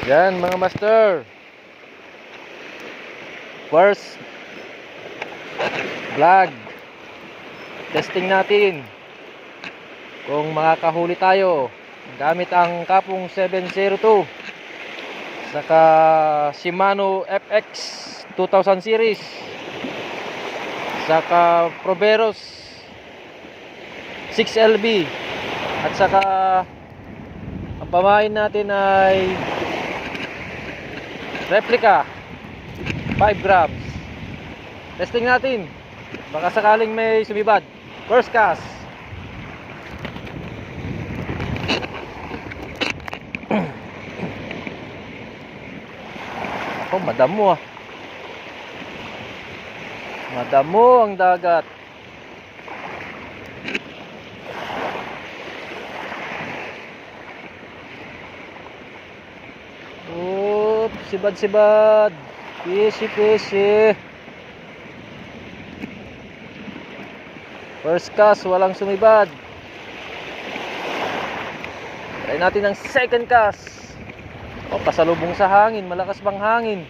Yan mga master. First vlog. Testing natin kung makakahuli tayo gamit ang Kapong 702 saka Shimano FX 2000 series saka Proveros 6LB at saka ang pamain natin ay replica 5 grams. Testing natin, baka sakaling may sumibad. First cast. Oh, madamo ah. Madamo ang dagat. Oop, sibad-sibad. Fishy. First cast, walang sumibad. Try natin ang second cast. Oh, pasalubong sa hangin. Malakas bang hangin?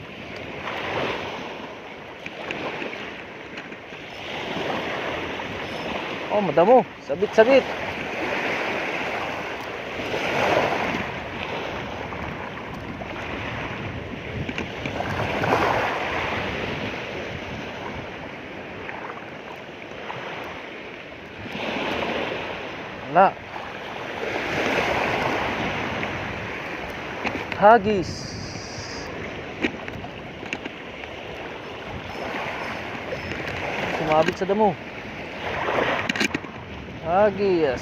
Oh, madamo. Sabit-sabit. Wala. Hagis. Sumabit sa damo. Hagis.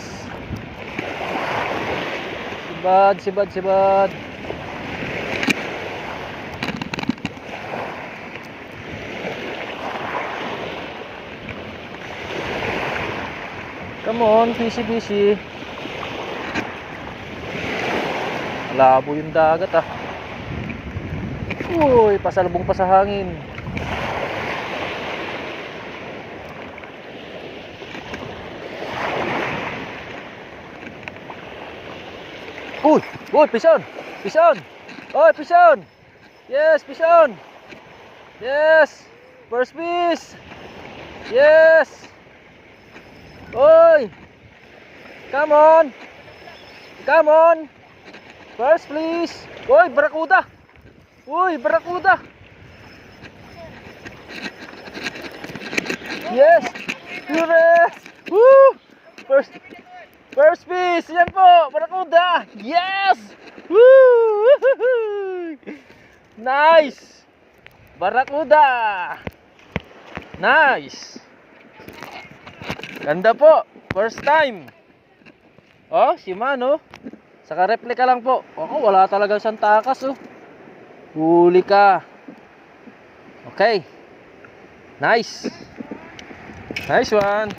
Sibad. Come on, fishy. Labo yung dagat ah. Uy, pasalubong pa sa hangin. Uy, pison. Oy, pison. Yes, pison. Yes. First fish. Yes. Oy. Come on. First please. Uy, barakuda. Yes. Woo. First piece. Yan po, barakuda. Yes. Woo. Nice. Barakuda. Nice. Ganda po. First time. Oh, Shimano. Saka replica lang po. Oh, wala talagang santakas oh. Huli ka. Okay. Nice one.